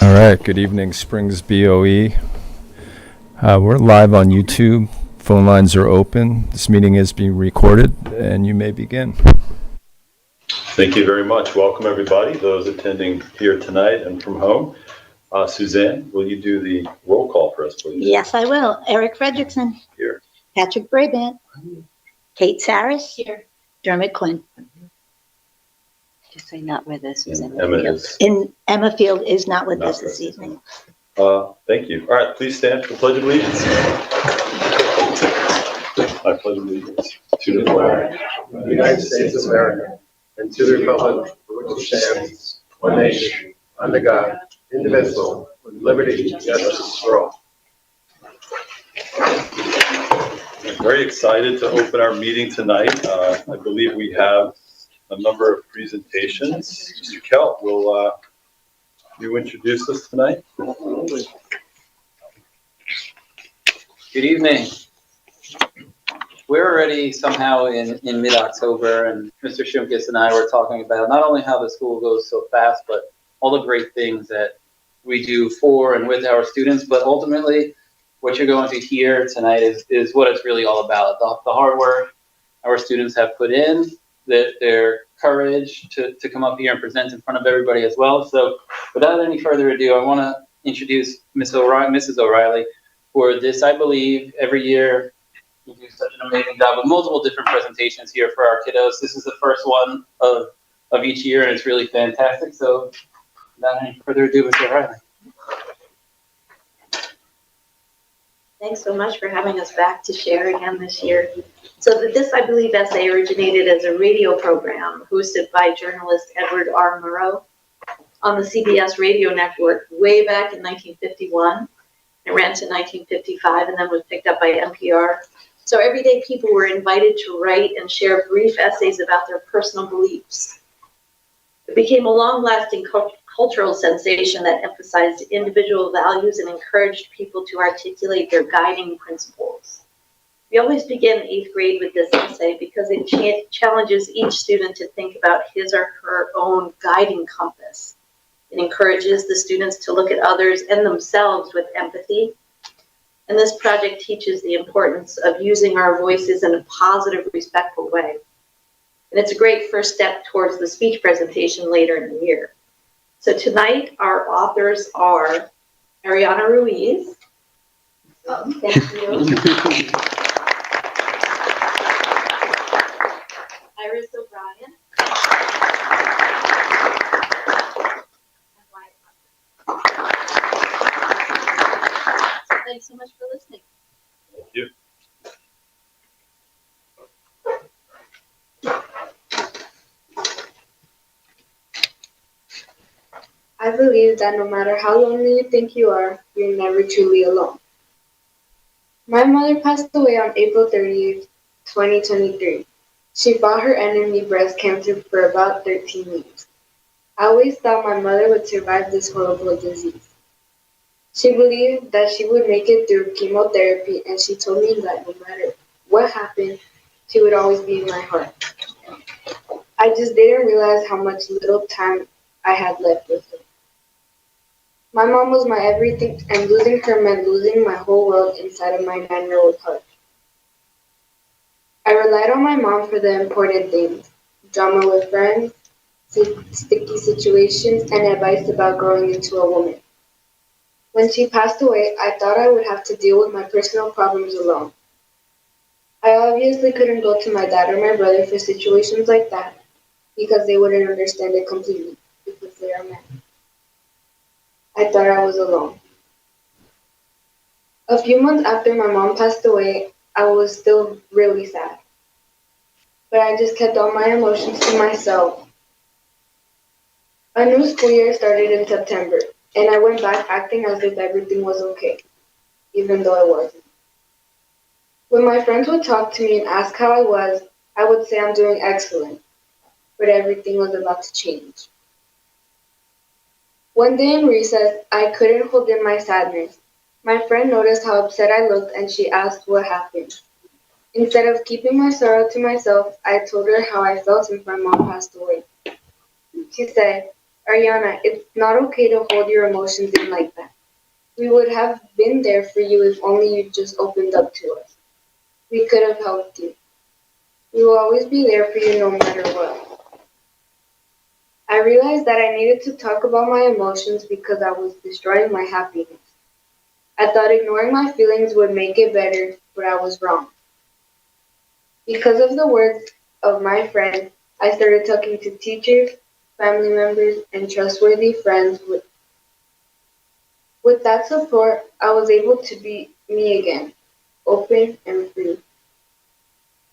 All right, good evening, Springs BOE. We're live on YouTube. Phone lines are open. This meeting is being recorded, and you may begin. Thank you very much. Welcome, everybody, those attending here tonight and from home. Suzanne, will you do the roll call for us, please? Yes, I will. Eric Fredrickson. Here. Patrick Brabant. Kate Saris. Here. Dermot Quinn. Just say not with us. Emma Field is not with us this evening. Thank you. All right, please stand for the Pledge of Allegiance. I pledge allegiance to the flag of the United States of America and to the republic for which it stands, one nation, under God, indivisible, with liberty and justice for all. I'm very excited to open our meeting tonight. I believe we have a number of presentations. Mr. Kelt, will you introduce us tonight? Good evening. We're already somehow in mid-October, and Mr. Shumkis and I were talking about not only how the school goes so fast, but all the great things that we do for and with our students. But ultimately, what you're going to hear tonight is what it's really all about. The hard work our students have put in, their courage to come up here and present in front of everybody as well. So without any further ado, I want to introduce Mrs. O'Reilly for this. I believe every year you do such an amazing job with multiple different presentations here for our kiddos. This is the first one of each year, and it's really fantastic. So without any further ado, Mrs. O'Reilly. Thanks so much for having us back to share again this year. So this, I believe, essay originated as a radio program hosted by journalist Edward R. Murrow on the CBS radio network way back in 1951. It ran to 1955 and then was picked up by NPR. So everyday people were invited to write and share brief essays about their personal beliefs. It became a long-lasting cultural sensation that emphasized individual values and encouraged people to articulate their guiding principles. We always begin 8th grade with this essay because it challenges each student to think about his or her own guiding compass. It encourages the students to look at others and themselves with empathy. And this project teaches the importance of using our voices in a positive, respectful way. And it's a great first step towards the speech presentation later in the year. So tonight, our authors are Ariana Ruiz. Thank you. Iris O'Brien. Thanks so much for listening. Thank you. I believe that no matter how lonely you think you are, you're never truly alone. My mother passed away on April 30th, 2023. She fought her enemy breast cancer for about 13 weeks. I always thought my mother would survive this horrible disease. She believed that she would make it through chemotherapy, and she told me that no matter what happened, she would always be in my heart. I just didn't realize how much little time I had left with her. My mom was my everything, and losing her meant losing my whole world inside of my 9-year-old heart. I relied on my mom for the important things: drama with friends, sticky situations, and advice about growing into a woman. When she passed away, I thought I would have to deal with my personal problems alone. I obviously couldn't go to my dad or my brother for situations like that because they wouldn't understand it completely because they are men. I thought I was alone. A few months after my mom passed away, I was still really sad. But I just kept all my emotions to myself. A new school year started in September, and I went back acting as if everything was okay, even though it wasn't. When my friends would talk to me and ask how I would say I'm doing excellent, but everything was about to change. One day in recess, I couldn't hold in my sadness. My friend noticed how upset I looked and she asked what happened. Instead of keeping my sorrow to myself, I told her how I felt since my mom passed away. She said, Ariana, it's not okay to hold your emotions in like that. We would have been there for you if only you just opened up to us. We could have helped you. We will always be there for you no matter what. I realized that I needed to talk about my emotions because I was destroying my happiness. I thought ignoring my feelings would make it better, but I was wrong. Because of the words of my friend, I started talking to teachers, family members, and trustworthy friends. With that support, I was able to be me again, open and free.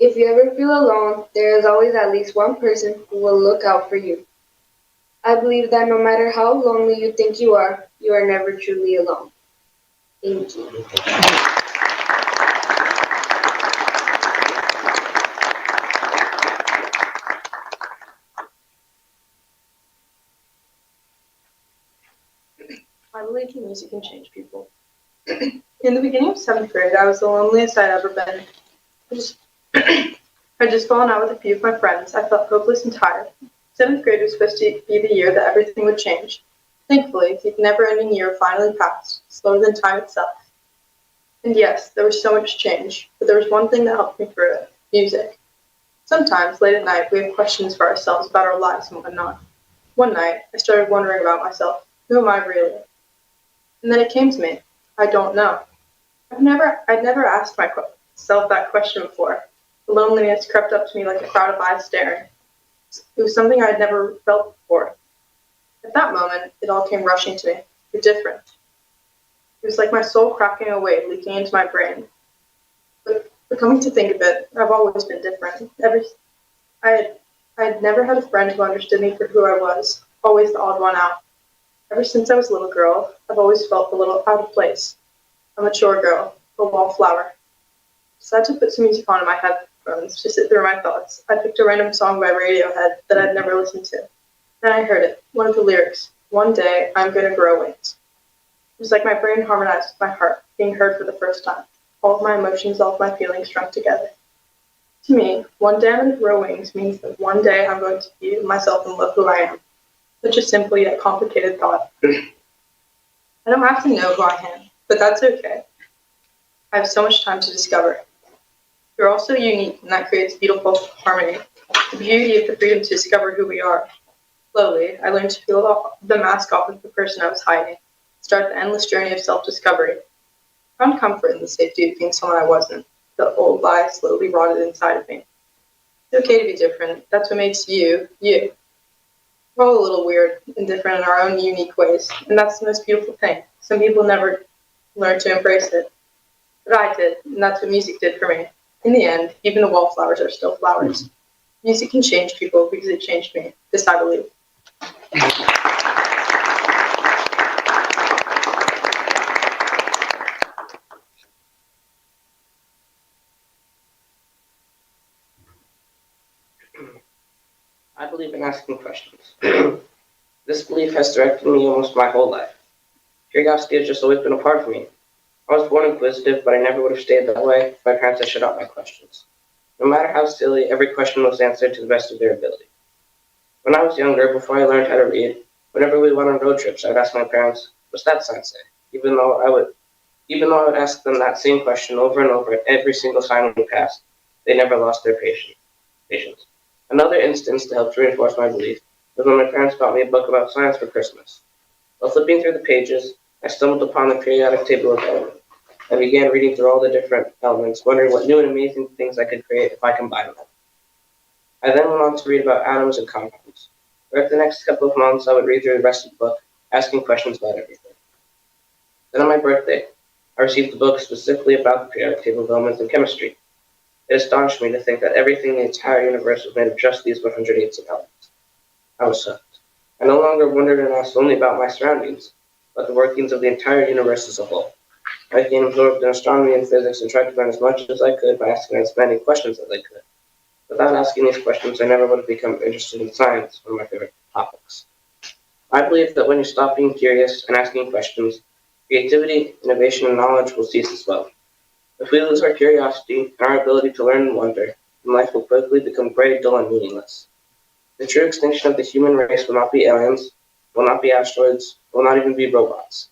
If you ever feel alone, there is always at least one person who will look out for you. I believe that no matter how lonely you think you are never truly alone. Thank you. I believe that music can change people. In the beginning of seventh grade, I was the loneliest I'd ever been. I just, I'd just fallen out with a few of my friends. I felt hopeless and tired. Seventh grade was supposed to be the year that everything would change. Thankfully, the never-ending year finally passed, slower than time itself. And yes, there was so much change, but there was one thing that helped me through it: music. Sometimes, late at night, we have questions for ourselves about our lives and whatnot. One night, I started wondering about myself. Who am I really? And then it came to me. I don't know. I'd never asked myself that question before. The loneliness crept up to me like a crowd of eyes staring. It was something I had never felt before. At that moment, it all came rushing to me. You're different. It was like my soul cracking away, leaking into my brain. But coming to think of it, I've always been different. I had never had a friend who understood me for who I was, always the odd one out. Ever since I was a little girl, I've always felt a little out of place. A mature girl, a wallflower. Decided to put some music on in my headphones to sit through my thoughts. I picked a random song by Radiohead that I'd never listened to. Then I heard it, one of the lyrics. One day, I'm gonna grow wings. It was like my brain harmonized with my heart, being heard for the first time. All of my emotions, all of my feelings strung together. To me, one day I'm gonna grow wings means that one day I'm going to be myself and love who I am. Such a simple yet complicated thought. I don't have to know who I am, but that's okay. I have so much time to discover. You're also unique, and that creates beautiful harmony. The beauty of the freedom to discover who we are. Slowly, I learned to peel the mask off of the person I was hiding, start the endless journey of self-discovery. I found comfort in the safety of being someone I wasn't. The old lie slowly rotted inside of me. It's okay to be different. That's what makes you, you. We're all a little weird and different in our own unique ways, and that's the most beautiful thing. Some people never learn to embrace it. But I did, and that's what music did for me. In the end, even the wallflowers are still flowers. Music can change people because it changed me. This I believe. I believe in asking questions. This belief has directed me almost my whole life. Curiosity has just always been a part of me. I was born inquisitive, but I never would have stayed that way if my parents had shut out my questions. No matter how silly, every question was answered to the best of their ability. When I was younger, before I learned how to read, whenever we went on road trips, I would ask my parents, "What's that sign say?" Even though I would ask them that same question over and over at every single sign we passed, they never lost their patience. Another instance to help to reinforce my belief was when my parents bought me a book about science for Christmas. While flipping through the pages, I stumbled upon the periodic table of elements. I began reading through all the different elements, wondering what new and amazing things I could create if I combined them. I then went on to read about atoms and compounds. Throughout the next couple of months, I would read through the rest of the book, asking questions about everything. Then on my birthday, I received a book specifically about the periodic table of elements and chemistry. It astonished me to think that everything in the entire universe was made of just these 118 elements. I was hooked. I no longer wondered and asked only about my surroundings, but the workings of the entire universe as a whole. I became absorbed in astronomy and physics and tried to learn as much as I could by asking as many questions as I could. Without asking these questions, I never would have become interested in science, one of my favorite topics. I believe that when you stop being curious and asking questions, creativity, innovation, and knowledge will cease as well. If we lose our curiosity and our ability to learn and wonder, then life will quickly become gray, dull, and meaningless. The true extinction of the human race will not be aliens, will not be asteroids, will not even be robots.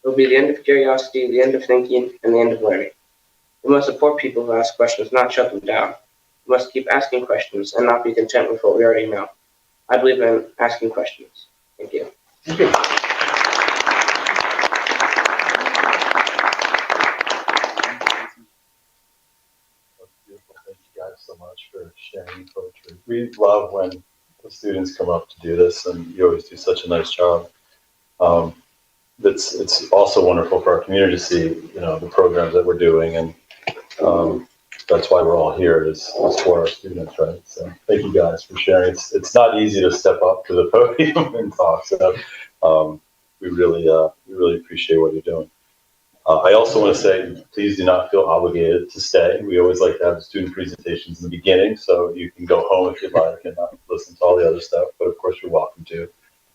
It will be the end of curiosity, the end of thinking, and the end of learning. We must support people who ask questions, not shut them down. We must keep asking questions and not be content with what we already know. I believe in asking questions. Thank you. That's beautiful. Thank you guys so much for sharing poetry. We love when the students come up to do this, and you always do such a nice job. It's also wonderful for our community to see, the programs that we're doing, and that's why we're all here is for our students, right? So thank you guys for sharing. It's not easy to step up to the podium and talk. So we really appreciate what you're doing. I also want to say, please do not feel obligated to stay. We always like to have student presentations in the beginning, so you can go home if you'd like and not listen to all the other stuff. But of course, you're welcome to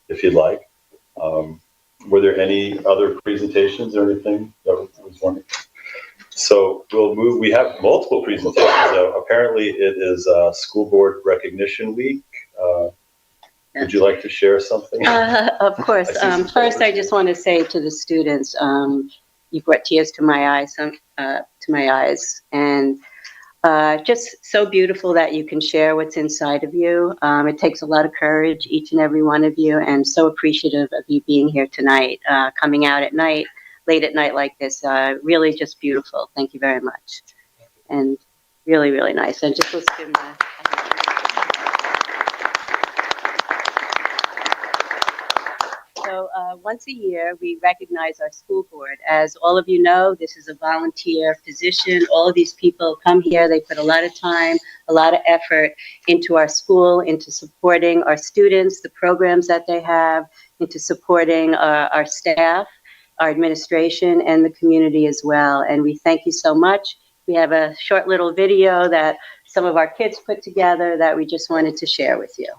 if you'd like. Were there any other presentations or anything that was wonderful? So we'll move. We have multiple presentations. Apparently, it is School Board Recognition Week. Would you like to share something? Of course. First, I just want to say to the students, you brought tears to my eyes, and just so beautiful that you can share what's inside of you. It takes a lot of courage, each and every one of you, and so appreciative of you being here tonight, coming out at night, late at night like this. Really just beautiful. Thank you very much. And really, really nice. And just listen to my... So once a year, we recognize our school board. As all of you know, this is a volunteer position. All of these people come here. They put a lot of time, a lot of effort into our school, into supporting our students, the programs that they have, into supporting our staff, our administration, and the community as well. And we thank you so much. We have a short little video that some of our kids put together that we just wanted to share with you.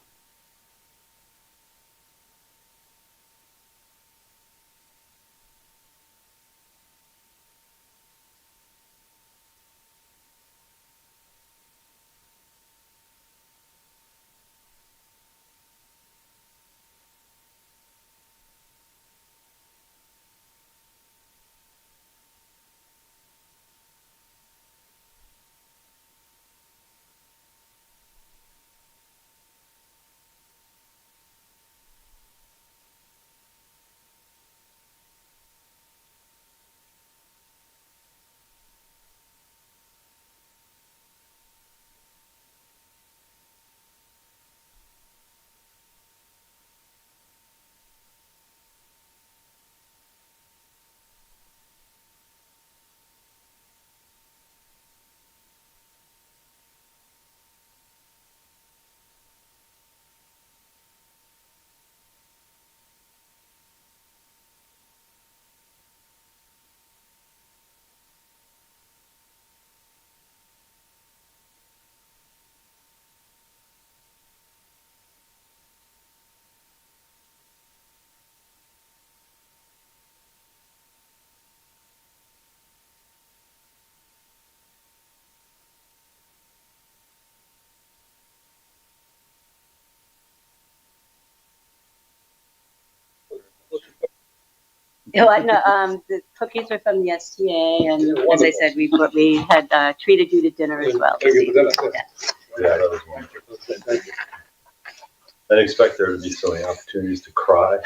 The cookies are from the STA, and as I said, we had treated you to dinner as well. Yeah, that was wonderful. Thank you. I didn't expect there to be so many opportunities to cry.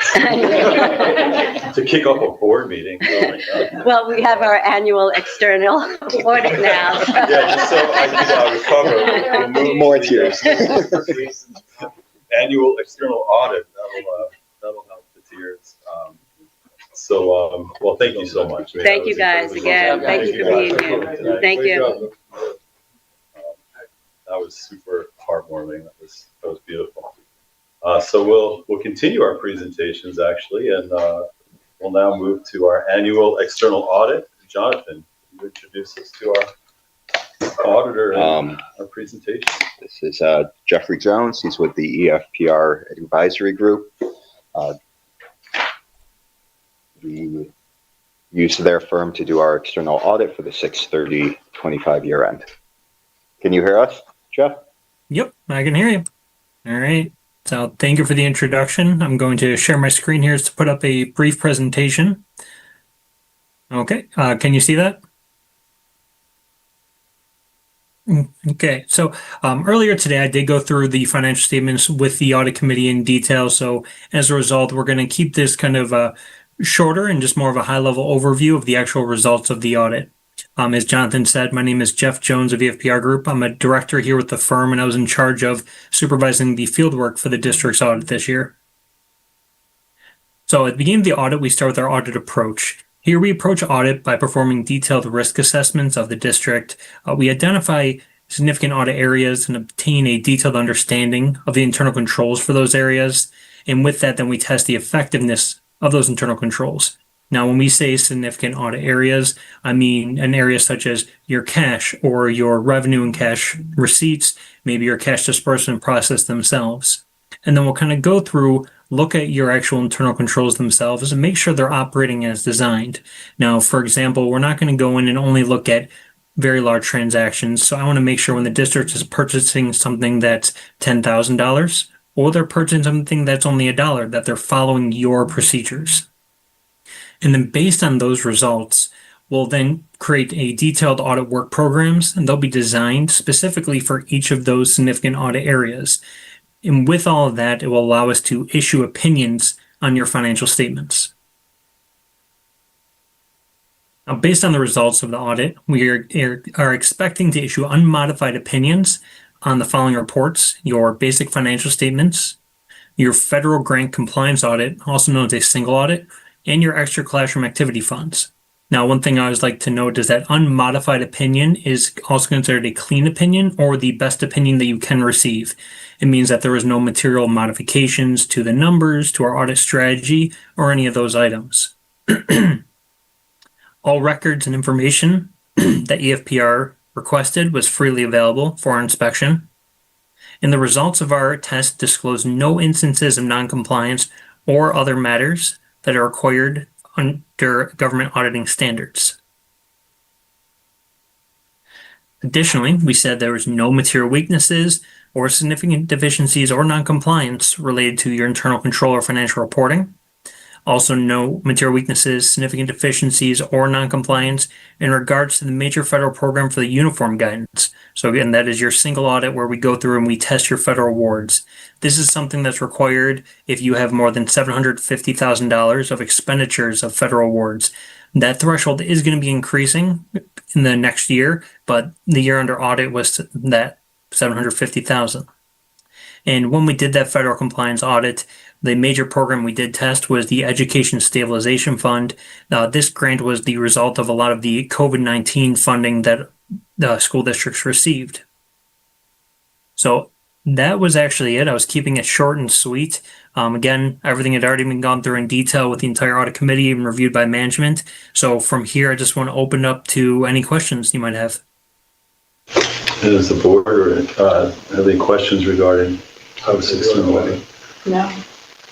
To kick off a board meeting. Oh my God. Well, we have our annual external audit now. Yeah, just so I can recover. We'll move More to tears. Annual external audit. That'll help the tears. Well, thank you so much. Thank you guys again. Thank you for being here. Thank you. That was super heartwarming. That was beautiful. So we'll continue our presentations actually, and we'll now move to our annual external audit. Jonathan, can you introduce us to our auditor and our presentation? This is Jeffrey Jones. He's with the EFPR Advisory Group. used their firm to do our external audit for the 6/30/25 year end. Can you hear us, Jeff? Yep, I can hear you. All right. So thank you for the introduction. I'm going to share my screen here to put up a brief presentation. Okay, can you see that? Okay, so earlier today I did go through the financial statements with the audit committee in detail. So as a result, we're going to keep this kind of shorter and just more of a high level overview of the actual results of the audit. As Jonathan said, my name is Jeff Jones of EFPR Group. I'm a director here with the firm, and I was in charge of supervising the fieldwork for the district's audit this year. So at the beginning of the audit, we start with our audit approach. Here we approach audit by performing detailed risk assessments of the district. We identify significant audit areas and obtain a detailed understanding of the internal controls for those areas. And with that, then we test the effectiveness of those internal controls. Now, when we say significant audit areas, I mean an area such as your cash or your revenue and cash receipts, maybe your cash disbursement process themselves. And then we'll kind of go through, look at your actual internal controls themselves and make sure they're operating as designed. Now, for example, we're not going to go in and only look at very large transactions. So I want to make sure when the district is purchasing something that's $10,000 or they're purchasing something that's only $1, that they're following your procedures. And then based on those results, we'll then create a detailed audit work programs, and they'll be designed specifically for each of those significant audit areas. And with all of that, it will allow us to issue opinions on your financial statements. Now, based on the results of the audit, we are expecting to issue unmodified opinions on the following reports: your basic financial statements, your federal grant compliance audit, also known as a single audit, and your extra classroom activity funds. Now, one thing I always like to note is that unmodified opinion is also considered a clean opinion or the best opinion that you can receive. It means that there is no material modifications to the numbers, to our audit strategy, or any of those items. All records and information that EFPR requested was freely available for our inspection. And the results of our test disclose no instances of noncompliance or other matters that are required under government auditing standards. Additionally, we said there was no material weaknesses or significant deficiencies or noncompliance related to your internal control or financial reporting. Also, no material weaknesses, significant deficiencies, or noncompliance in regards to the major federal program for the uniform guidance. So again, that is your single audit where we go through and we test your federal awards. This is something that's required if you have more than $750,000 of expenditures of federal awards. That threshold is going to be increasing in the next year, but the year under audit was that $750,000. And when we did that federal compliance audit, the major program we did test was the Education Stabilization Fund. This grant was the result of a lot of the COVID-19 funding that the school districts received. So that was actually it. I was keeping it short and sweet. Again, everything had already been gone through in detail with the entire audit committee and reviewed by management. So from here, I just want to open up to any questions you might have. Does the board have any questions regarding House 16? No.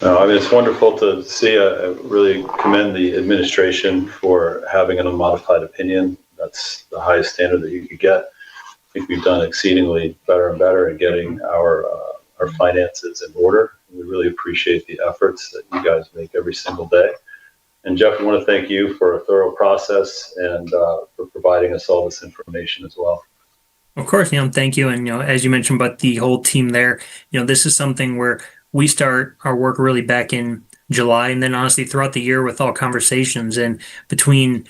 No, I mean, it's wonderful to see. I really commend the administration for having an unmodified opinion. That's the highest standard that you could get. I think we've done exceedingly better and better in getting our finances in order. We really appreciate the efforts that you guys make every single day. And Jeff, I want to thank you for a thorough process and for providing us all this information as well. Of course, thank you. And, as you mentioned, but the whole team there, this is something where we start our work really back in July, and then honestly throughout the year with all conversations and between,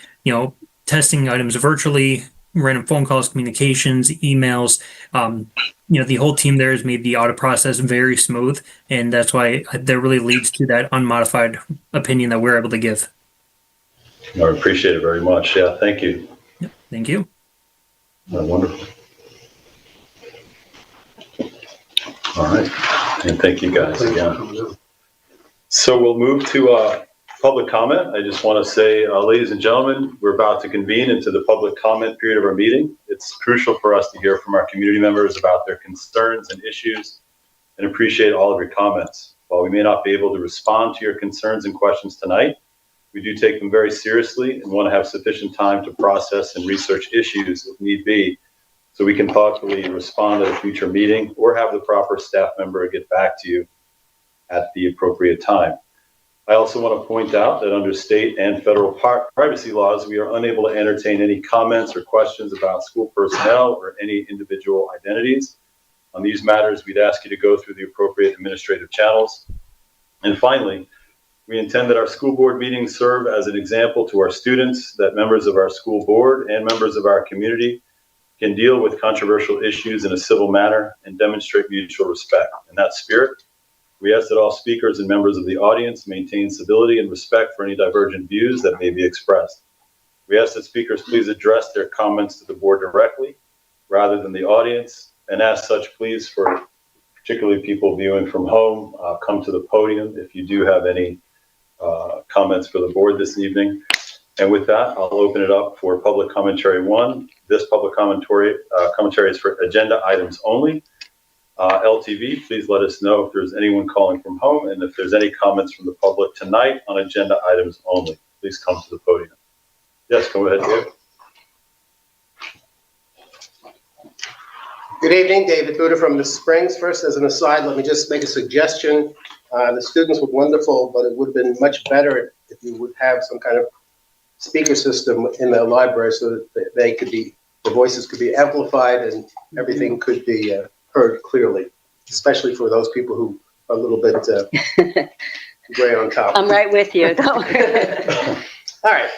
testing items virtually, random phone calls, communications, emails, the whole team there has made the audit process very smooth. And that's why that really leads to that unmodified opinion that we're able to give. I appreciate it very much. Yeah, thank you. Yep, thank you. Wonderful. All right, and thank you guys again. So we'll move to public comment. I just want to say, ladies and gentlemen, we're about to convene into the public comment period of our meeting. It's crucial for us to hear from our community members about their concerns and issues and appreciate all of your comments. While we may not be able to respond to your concerns and questions tonight, We do take them very seriously and want to have sufficient time to process and research issues if need be, so we can thoughtfully respond at a future meeting or have the proper staff member get back to you at the appropriate time. I also want to point out that under state and federal privacy laws, we are unable to entertain any comments or questions about school personnel or any individual identities. On these matters, we'd ask you to go through the appropriate administrative channels. And finally, we intend that our school board meetings serve as an example to our students that members of our school board and members of our community can deal with controversial issues in a civil manner and demonstrate mutual respect. In that spirit, we ask that all speakers and members of the audience maintain civility and respect for any divergent views that may be expressed. We ask that speakers please address their comments to the board directly rather than the audience, and as such, please, for particularly people viewing from home, come to the podium if you do have any comments for the board this evening. And with that, I'll open it up for public commentary one. This public commentary is for agenda items only. LTV, please let us know if there's anyone calling from home and if there's any comments from the public tonight on agenda items only. Please come to the podium. Yes, go ahead, Dave. Good evening, David Buda from the Springs. First, as an aside, let me just make a suggestion. The students were wonderful, but it would have been much better if you would have some kind of speaker system in the library so that the voices could be amplified and everything could be heard clearly, especially for those people who are a little bit gray on top. I'm right with you. Don't worry. All right.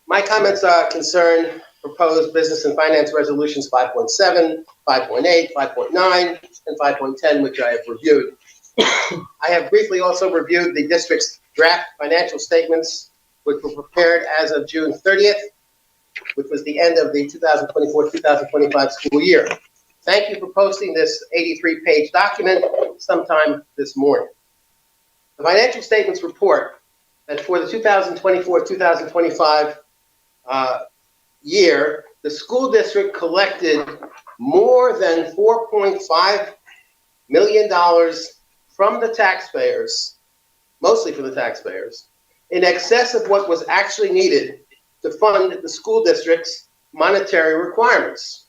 My comments concern proposed business and finance resolutions 5.7, 5.8, 5.9, and 5.10, which I have reviewed. I have briefly also reviewed the district's draft financial statements, which were prepared as of June 30th, which was the end of the 2024-2025 school year. Thank you for posting this 83-page document sometime this morning. The financial statements report that for the 2024-2025 year, the school district collected more than $4.5 million from the taxpayers, mostly from the taxpayers, in excess of what was actually needed to fund the school district's monetary requirements.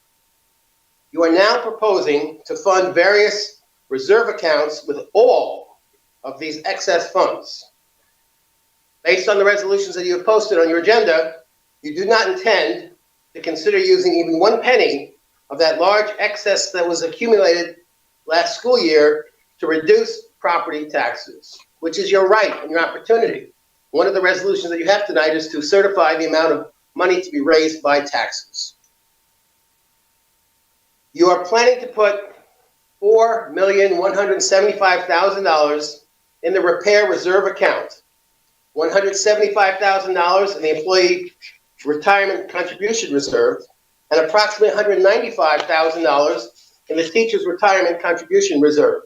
You are now proposing to fund various reserve accounts with all of these excess funds. Based on the resolutions that you have posted on your agenda, you do not intend to consider using even 1 penny of that large excess that was accumulated last school year to reduce property taxes, which is your right and your opportunity. One of the resolutions that you have tonight is to certify the amount of money to be raised by taxes. You are planning to put $4,175,000 in the repair reserve account, $175,000 in the employee retirement contribution reserve, and approximately $195,000 in the teacher's retirement contribution reserve.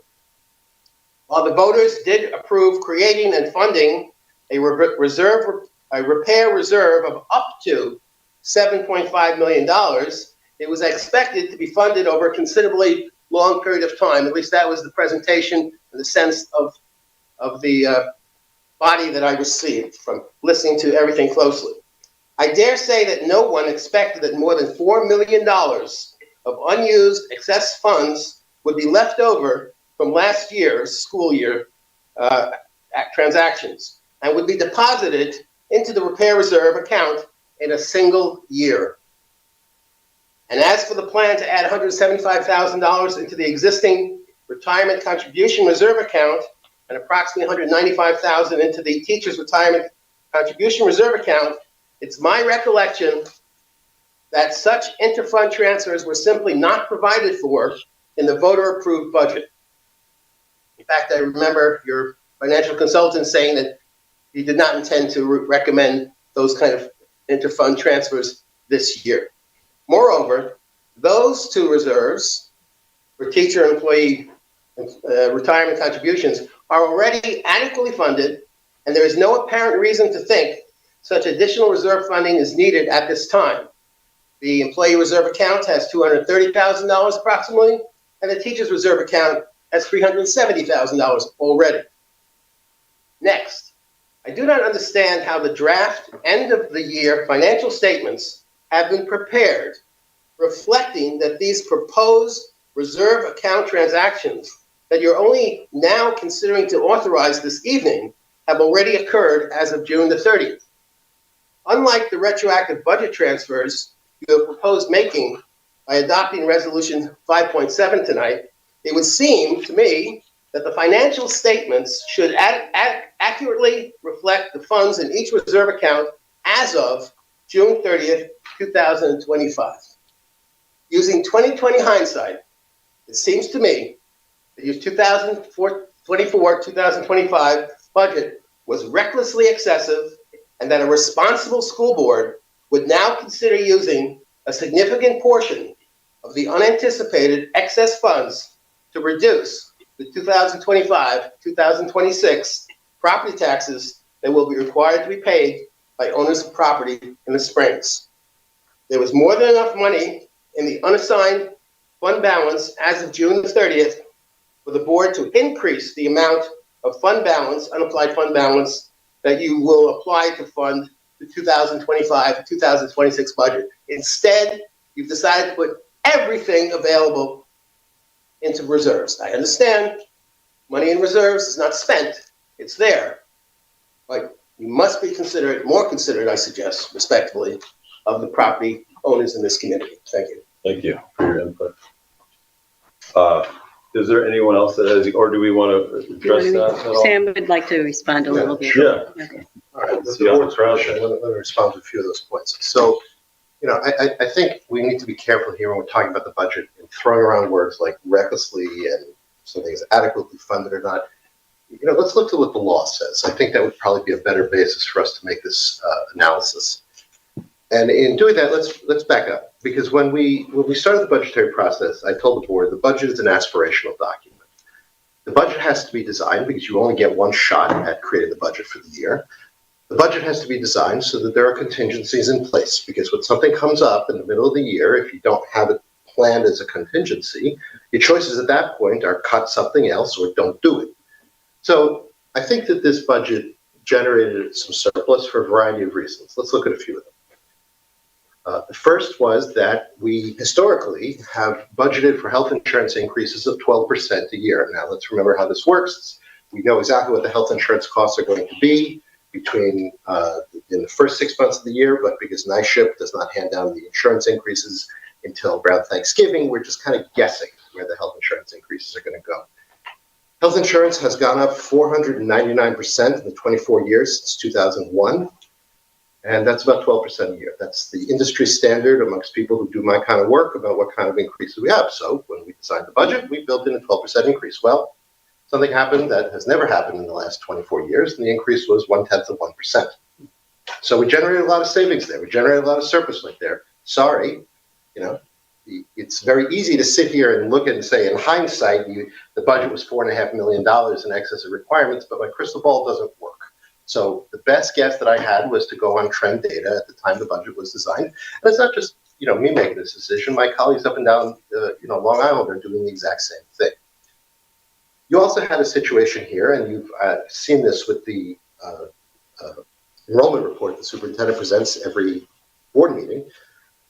While the voters did approve creating and funding a repair reserve of up to $7.5 million, it was expected to be funded over a considerably long period of time. At least that was the presentation and the sense of the body that I received from listening to everything closely. I dare say that no one expected that more than $4 million of unused excess funds would be left over from last year's school year transactions and would be deposited into the repair reserve account in a single year. And as for the plan to add $175,000 into the existing retirement contribution reserve account and approximately $195,000 into the teacher's retirement contribution reserve account, it's my recollection that such interfund transfers were simply not provided for in the voter-approved budget. In fact, I remember your financial consultant saying that he did not intend to recommend those kind of interfund transfers this year. Moreover, those two reserves for teacher and employee retirement contributions are already adequately funded, and there is no apparent reason to think such additional reserve funding is needed at this time. The employee reserve account has $230,000 approximately, and the teacher's reserve account has $370,000 already. Next, I do not understand how the draft end of the year financial statements have been prepared, reflecting that these proposed reserve account transactions that you're only now considering to authorize this evening have already occurred as of June the 30th. Unlike the retroactive budget transfers you have proposed making by adopting Resolution 5.7 tonight, it would seem to me that the financial statements should accurately reflect the funds in each reserve account as of June 30th, 2025. Using 2020 hindsight, it seems to me that your 2024-2025 budget was recklessly excessive, and that a responsible school board would now consider using a significant portion of the unanticipated excess funds to reduce the 2025-2026 property taxes that will be required to be paid by owners of property in the Springs. There was more than enough money in the unassigned fund balance as of June the 30th for the board to increase the amount of fund balance, unapplied fund balance, that you will apply to fund the 2025-2026 budget. Instead, you've decided to put everything available into reserves. I understand money in reserves is not spent, it's there. But you must be more considerate, I suggest, respectfully, of the property owners in this community. Thank you. Thank you for your input. Is there anyone else that has, or do we want to address that at all? Sam would like to respond a little bit. Yeah. Okay. All right, Let's see on the crowd. let me respond to a few of those points. So, I think we need to be careful here when we're talking about the budget and throwing around words like recklessly and something is adequately funded or not. Let's look to what the law says. I think that would probably be a better basis for us to make this analysis. And in doing that, let's back up, because when we started the budgetary process, I told the board the budget is an aspirational document. The budget has to be designed because you only get one shot at creating the budget for the year. The budget has to be designed so that there are contingencies in place, because when something comes up in the middle of the year, if you don't have it planned as a contingency, your choices at that point are cut something else or don't do it. So I think that this budget generated some surplus for a variety of reasons. Let's look at a few of them. The first was that we historically have budgeted for health insurance increases of 12% a year. Now, let's remember how this works. We know exactly what the health insurance costs are going to be between in the first 6 months of the year, but because NISHIP does not hand down the insurance increases until around Thanksgiving, we're just kind of guessing where the health insurance increases are going to go. Health insurance has gone up 499% in the 24 years since 2001. And that's about 12% a year. That's the industry standard amongst people who do my kind of work about what kind of increase we have. So when we designed the budget, we built in a 12% increase. Well, something happened that has never happened in the last 24 years, and the increase was 0.1%. So we generated a lot of savings there. We generated a lot of surplus right there. Sorry, it's very easy to sit here and look at and say, in hindsight, the budget was $4.5 million in excess of requirements, but my crystal ball doesn't work. So the best guess that I had was to go on trend data at the time the budget was designed. And it's not just me making this decision. My colleagues up and down Long Island are doing the exact same thing. You also had a situation here, and you've seen this with the enrollment report the superintendent presents every board meeting.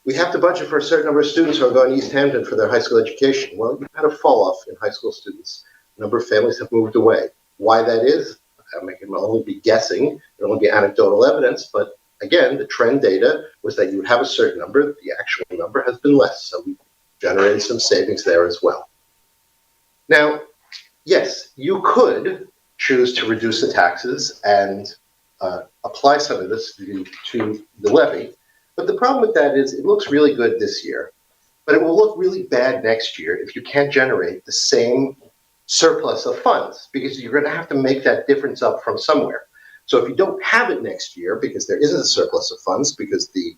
We have to budget for a certain number of students who are going to East Hampton for their high school education. Well, you've had a fall off in high school students. A number of families have moved away. Why that is, I can only be guessing. There will only be anecdotal evidence, but again, the trend data was that you would have a certain number. The actual number has been less, so we generated some savings there as well. Now, yes, you could choose to reduce the taxes and apply some of this to the levy, but the problem with that is it looks really good this year, but it will look really bad next year if you can't generate the same surplus of funds, because you're going to have to make that difference up from somewhere. So if you don't have it next year because there isn't a surplus of funds, because the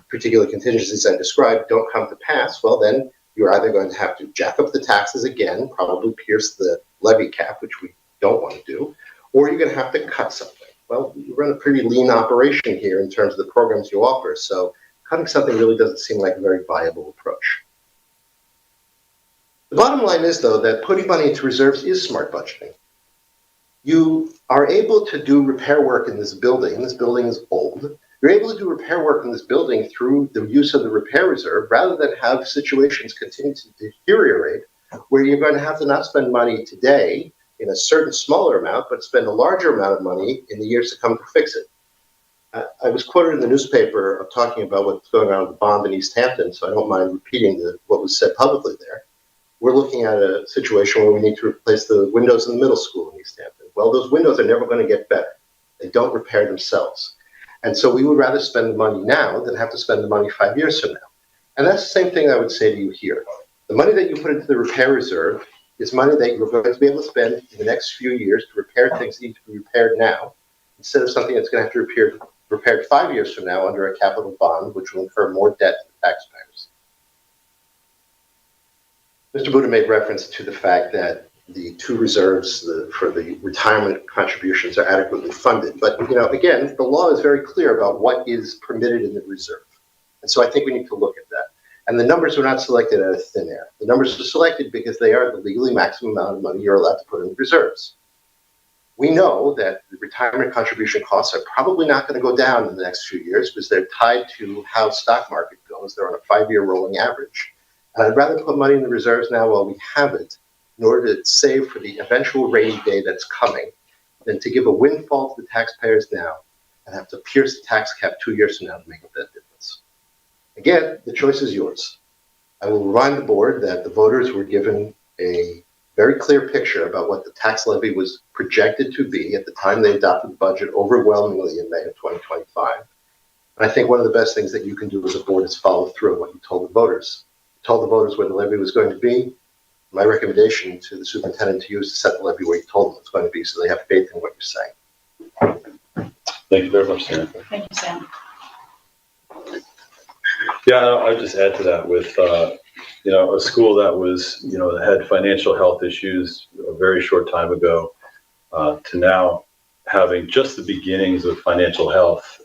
particular contingencies I described don't come to pass, well, then you're either going to have to jack up the taxes again, probably pierce the levy cap, which we don't want to do, or you're going to have to cut something. Well, you run a pretty lean operation here in terms of the programs you offer, so cutting something really doesn't seem like a very viable approach. The bottom line is, though, that putting money into reserves is smart budgeting. You are able to do repair work in this building, and this building is old, you're able to do repair work in this building through the use of the repair reserve rather than have situations continue to deteriorate where you're going to have to not spend money today in a certain smaller amount, but spend a larger amount of money in the years to come to fix it. I was quoted in the newspaper of talking about what's going on with the bond in East Hampton, so I don't mind repeating what was said publicly there. We're looking at a situation where we need to replace the windows in the middle school in East Hampton. Well, those windows are never going to get better. They don't repair themselves. And so we would rather spend the money now than have to spend the money 5 years from now. And that's the same thing I would say to you here. The money that you put into the repair reserve is money that you're going to be able to spend in the next few years to repair things that need to be repaired now, instead of something that's going to have to be repaired 5 years from now under a capital bond, which will incur more debt to the taxpayers. Mr. Buddha made reference to the fact that the two reserves for the retirement contributions are adequately funded. But, again, the law is very clear about what is permitted in the reserve. And so I think we need to look at that. And the numbers are not selected out of thin air. The numbers are selected because they are the legally maximum amount of money you're allowed to put in the reserves. We know that the retirement contribution costs are probably not going to go down in the next few years because they're tied to how the stock market goes. They're on a 5-year rolling average. And I'd rather put money in the reserves now while we have it in order to save for the eventual rainy day that's coming than to give a windfall to the taxpayers now and have to pierce the tax cap 2 years from now to make up that difference. Again, the choice is yours. I will remind the board that the voters were given a very clear picture about what the tax levy was projected to be at the time they adopted the budget overwhelmingly in May of 2025. And I think one of the best things that you can do as a board is follow through on what you told the voters. You told the voters where the levy was going to be. My recommendation to the superintendent to you is to set the levy where you told them it's going to be so they have faith in what you're saying. Thank you very much, Sam. Thank you, Sam. Yeah, I'll just add to that with, a school that was, that had financial health issues a very short time ago to now having just the beginnings of financial health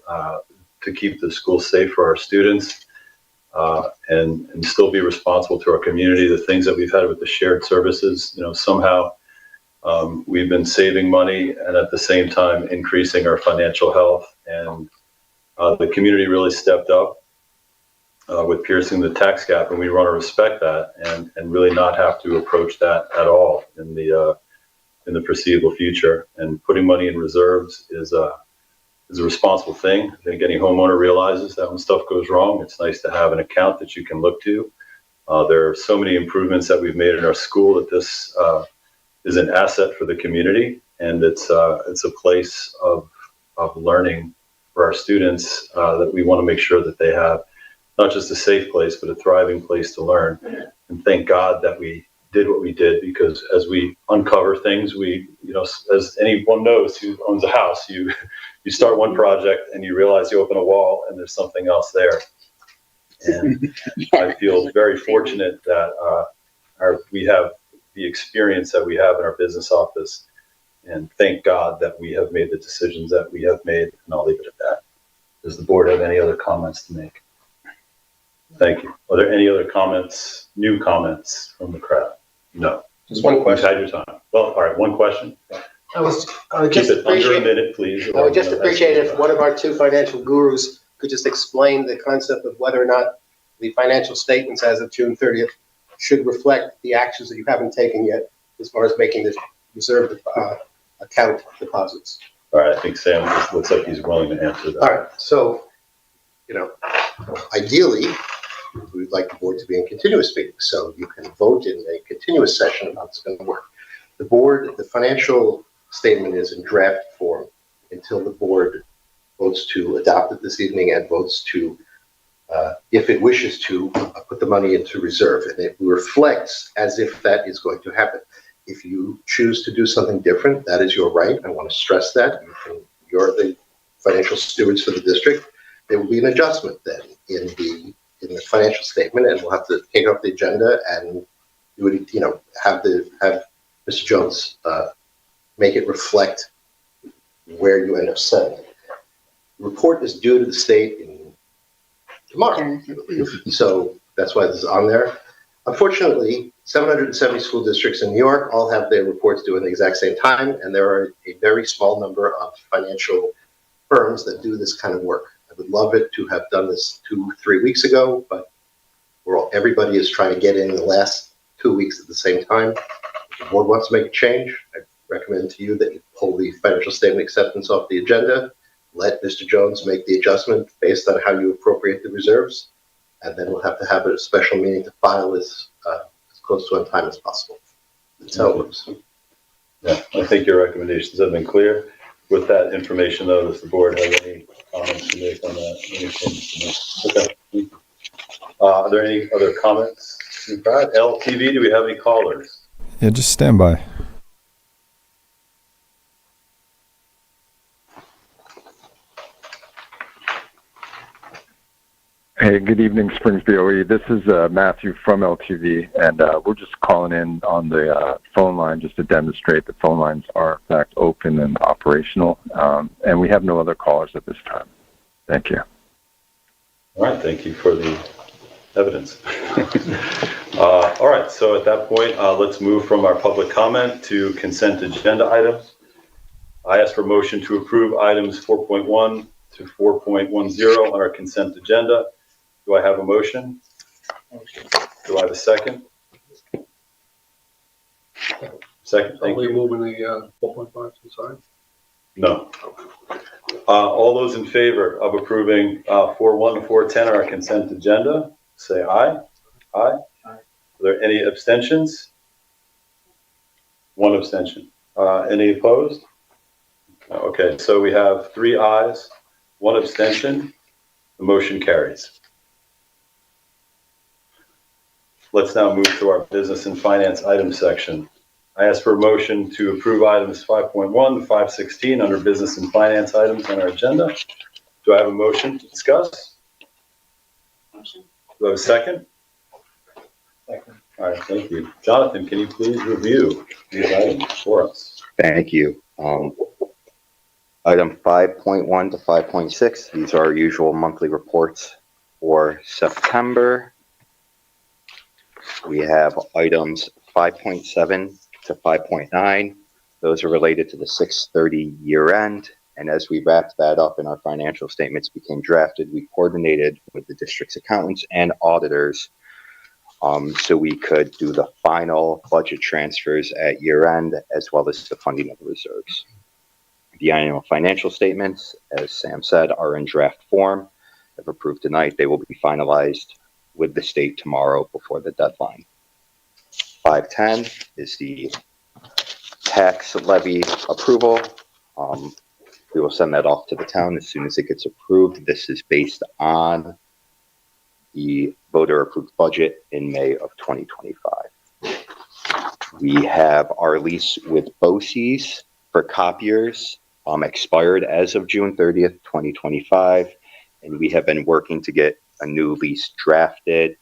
to keep the school safe for our students and still be responsible to our community. The things that we've had with the shared services, somehow we've been saving money and at the same time increasing our financial health. And the community really stepped up with piercing the tax gap, and we want to respect that and really not have to approach that at all in the foreseeable future. And putting money in reserves is a responsible thing. I think any homeowner realizes that when stuff goes wrong, it's nice to have an account that you can look to. There are so many improvements that we've made in our school that this is an asset for the community, and it's a place of learning for our students that we want to make sure that they have not just a safe place, but a thriving place to learn. And thank God that we did what we did, because as we uncover things, as anyone knows who owns a house, you start one project and you realize you open a wall and there's something else there. And I feel very fortunate that we have the experience that we have in our business office, and thank God that we have made the decisions that we have made, and I'll leave it at that. Does the board have any other comments to make? Thank you. Are there any other comments, new comments from the crowd? No. Just one question. You've had your time. Well, all right, one question. I would Keep just it under a appreciate minute, please. I would just appreciate if one of our two financial gurus could just explain the concept of whether or not the financial statements as of June 30th should reflect the actions that you haven't taken yet as far as making this reserve account deposits. All right, I think Sam looks like he's willing to answer that. All right, so, ideally, we would like the board to be in continuous meetings, so you can vote in a continuous session about how it's going to work. The financial statement is in draft form until the board votes to adopt it this evening and votes to, if it wishes to, put the money into reserve. And it reflects as if that is going to happen. If you choose to do something different, that is your right. I want to stress that. You're the financial stewards for the district. There will be an adjustment then in the financial statement, and we'll have to take it off the agenda and have Mr. Jones make it reflect where you end up setting it. The report is due to the state tomorrow, so that's why this is on there. Unfortunately, 770 school districts in New York all have their reports due at the exact same time, and there are a very small number of financial firms that do this kind of work. I would love it to have done this 2-3 weeks ago, but everybody is trying to get in the last 2 weeks at the same time. If the board wants to make a change, I recommend to you that you pull the financial statement acceptance off the agenda, let Mr. Jones make the adjustment based on how you appropriate the reserves, and then we'll have to have a special meeting to file this as close to on time as possible. That's how it works. Yeah, I think your recommendations have been clear. With that information, though, does the board have any comments to make on that? Any changes to make? Okay. Are there any other comments? LTV, do we have any callers? Yeah, just stand by. Hey, good evening, Springs BOE. This is Matthew from LTV, and we're just calling in on the phone line just to demonstrate the phone lines are, in fact, open and operational, and we have no other callers at this time. Thank you. All right, thank you for the evidence. All right, so at that point, let's move from our public comment to consent agenda items. I ask for motion to approve items 4.1 to 4.10 on our consent agenda. Do I have a motion? Do I have a second? Second, thank you. Are we moving the 4.5 inside? No. All those in favor of approving 4.1 to 4.10 on our consent agenda, say aye. Aye. Are there any abstentions? One abstention. Any opposed? Okay, so we have 3 ayes, 1 abstention. The motion carries. Let's now move to our business and finance items section. I ask for a motion to approve items 5.1 to 516 under business and finance items on our agenda. Do I have a motion to discuss? Motion. Do I have a second? Second. All right, thank you. Jonathan, can you please review these items for us? Thank you. Item 5.1 to 5.6, these are our usual monthly reports for September. We have items 5.7 to 5.9. Those are related to the 6/30 year end. And as we wrapped that up and our financial statements became drafted, we coordinated with the district's accountants and auditors so we could do the final budget transfers at year end, as well as the funding of the reserves. The annual financial statements, as Sam said, are in draft form. If approved tonight, they will be finalized with the state tomorrow before the deadline. 510 is the tax levy approval. We will send that off to the town as soon as it gets approved. This is based on the voter approved budget in May of 2025. We have our lease with BOCES for copiers expired as of June 30th, 2025, and we have been working to get a new lease drafted.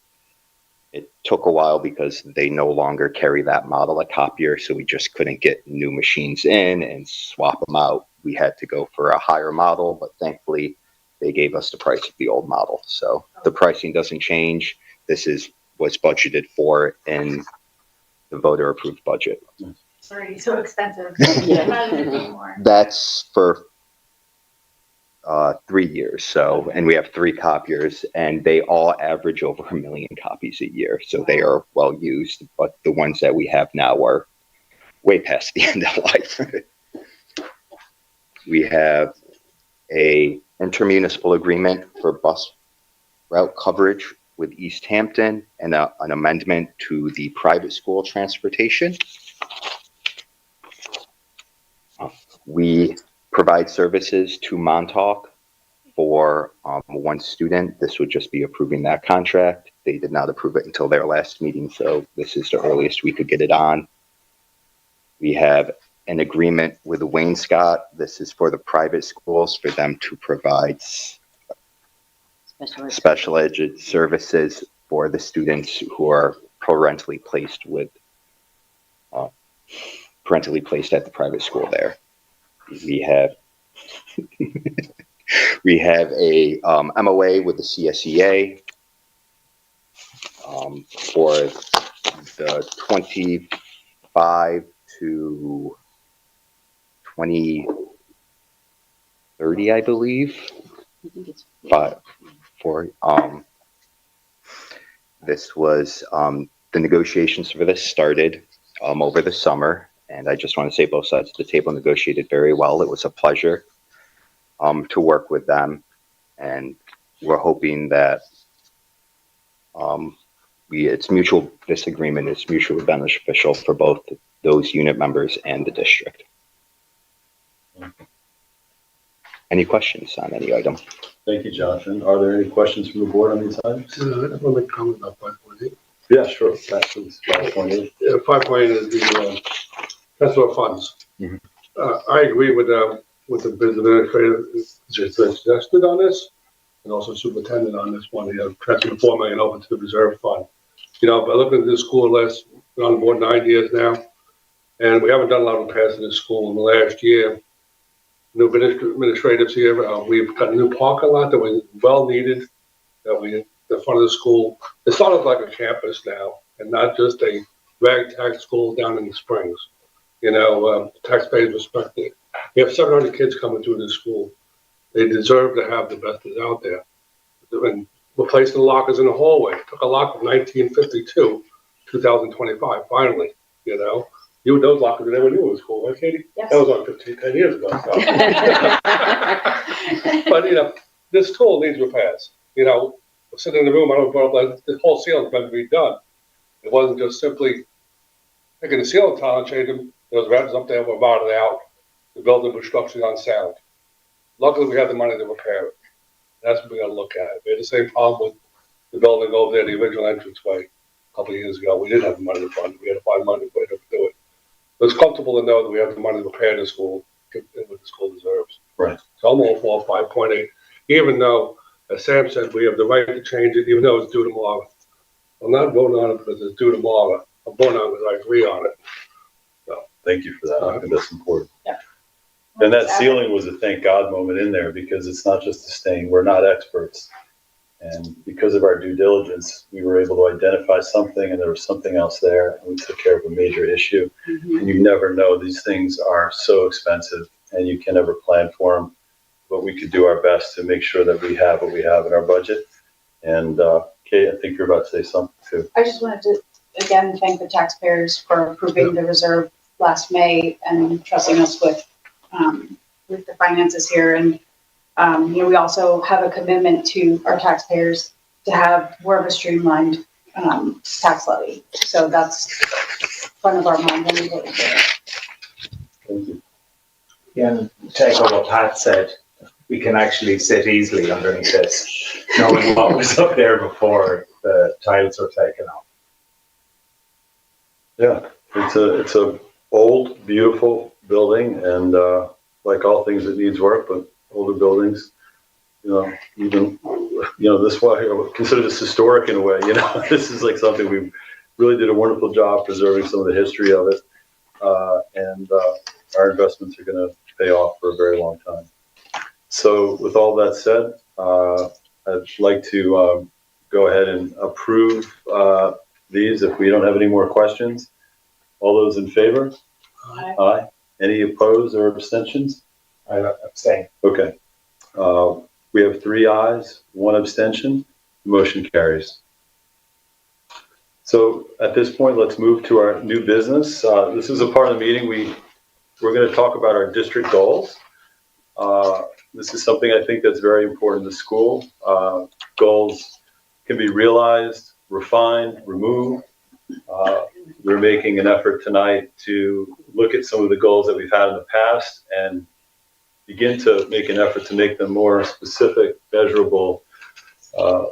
It took a while because they no longer carry that model of copier, so we just couldn't get new machines in and swap them out. We had to go for a higher model, but thankfully they gave us the price of the old model. So the pricing doesn't change. This is what's budgeted for in the voter approved budget. Sorry, so expensive. Yeah. That's for 3 years. So, and we have 3 copiers, and they all average over 1 million copies a year. So they are well used, but the ones that we have now are way past the end of life. We have a intermunicipal agreement for bus route coverage with East Hampton and an amendment to the private school transportation. We provide services to Montauk for 1 student. This would just be approving that contract. They did not approve it until their last meeting, so this is the earliest we could get it on. We have an agreement with Wainscott. This is for the private schools, for them to provide special ed services for the students who are parentally placed at the private school there. We have a MOA with the CSEA for the 25 to 2030, I believe. I think it's 4. This was the negotiations for this started over the summer, and I just want to say both sides of the table negotiated very well. It was a pleasure to work with them, and we're hoping that it's mutual. This agreement is mutually beneficial for both those unit members and the district. Any questions on any item? Thank you, Jonathan. Are there any questions from the board on these items? I just want to make a comment about 5.8. Yeah, sure. Pat, please. 5.8. Yeah, 5.8 is the transfer of funds. Mhm. I agree with the business administrator suggested on this, and also superintendent on this one. Transfer the $4 million over to the reserve fund. By looking at this school list, been on board 9 years now, and we haven't done a lot of repairs in this school in the last year. New administrators here. We've got a new parking lot that was well needed. The front of the school. It's sort of like a campus now, and not just a ragtag school down in the Springs. Taxpayers respect it. We have 700 kids coming through this school. They deserve to have the best that's out there. And replacing the lockers in the hallway. It took a lock from 1952, 2025. Finally, those lockers were there when you were in school, right, Katie? Yes. That was on 10 years ago. So. But this school needs repairs. We're sitting in the room. I don't know if the whole ceiling's going to be done. It wasn't just simply taking the ceiling tile and changing them. There was revs up there were rotted out. The building was structurally unsound. Luckily, we had the money to repair it. That's what we got to look at. We had the same problem with the building over there, the original entranceway, a couple of years ago. We didn't have the money to fund it. We had to find money to do it. But it's comfortable to know that we have the money to repair the school, give what the school deserves. Right. So I'm all for 5.8, even though, as Sam said, we have the right to change it, even though it's due tomorrow. I'm not voting on it because it's due tomorrow. I'm voting on it because I agree on it. So, thank you for that. I think that's important. Yeah. And that ceiling was a thank God moment in there because it's not just a stain. We're not experts. And because of our due diligence, we were able to identify something and there was something else there. And we took care of a major issue. Mhm. And you never know. These things are so expensive and you can never plan for them. But we could do our best to make sure that we have what we have in our budget. And Kate, I think you're about to say something too. I just wanted to, again, thank the taxpayers for approving the reserve last May and trusting us with the finances here. And, we also have a commitment to our taxpayers to have more of a streamlined tax levy. So that's front of our mind when we vote for it. Thank you. Yeah, and to echo what Pat said, we can actually sit easily underneath this, knowing what was up there before the tiles were taken off. Yeah, it's a old, beautiful building, and like all things, it needs work. But older buildings, even this way, I would consider this historic in a way. This is like something we really did a wonderful job preserving some of the history of it, and our investments are going to pay off for a very long time. So, with all that said, I'd like to go ahead and approve these if we don't have any more questions. All those in favor? Aye. Aye. Any opposed or abstentions? I abstain. Okay. We have 3 ayes, 1 abstention. Motion carries. So at this point, let's move to our new business. This is a part of the meeting we're going to talk about our district goals. This is something I think that's very important to school. Goals can be realized, refined, removed. We're making an effort tonight to look at some of the goals that we've had in the past and begin to make an effort to make them more specific, measurable,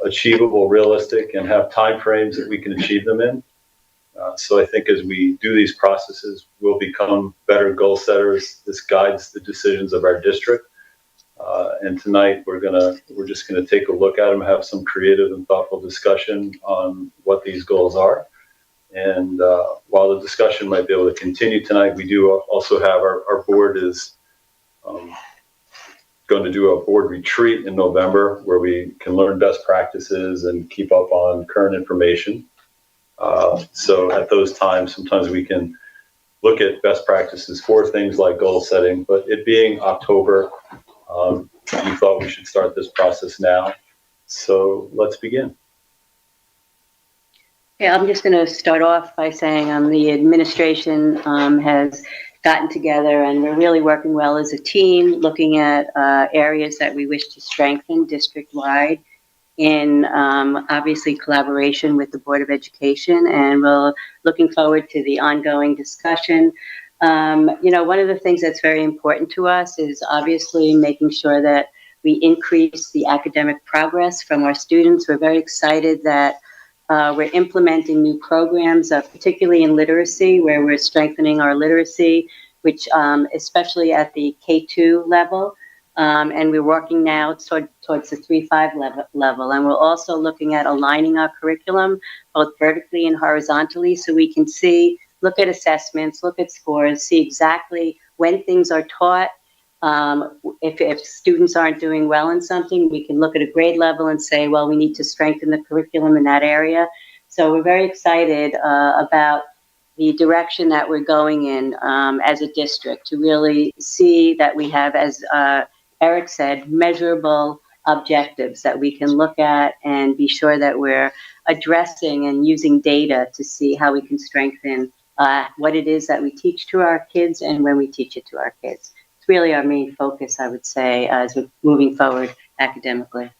achievable, realistic, and have time frames that we can achieve them in. So I think as we do these processes, we'll become better goal setters. This guides the decisions of our district. And tonight we're just gonna take a look at them, have some creative and thoughtful discussion on what these goals are. And while the discussion might be able to continue tonight, we do also have our board is going to do a board retreat in November where we can learn best practices and keep up on current information. So at those times, sometimes we can look at best practices for things like goal setting, but it being October, we thought we should start this process now. So let's begin. Yeah, I'm just going to start off by saying the administration has gotten together and we're really working well as a team, looking at areas that we wish to strengthen district-wide in obviously collaboration with the Board of Education, and we're looking forward to the ongoing discussion. One of the things that's very important to us is obviously making sure that we increase the academic progress from our students. We're very excited that we're implementing new programs, particularly in literacy, where we're strengthening our literacy, which especially at the K2 level. And we're working now towards the 3-5 level. And we're also looking at aligning our curriculum, both vertically and horizontally, so we can look at assessments, look at scores, see exactly when things are taught. If students aren't doing well in something, we can look at a grade level and say, well, we need to strengthen the curriculum in that area. So we're very excited about the direction that we're going in as a district, to really see that we have, as Eric said, measurable objectives that we can look at and be sure that we're addressing and using data to see how we can strengthen what it is that we teach to our kids and when we teach it to our kids. It's really our main focus, I would say, as we're moving forward academically.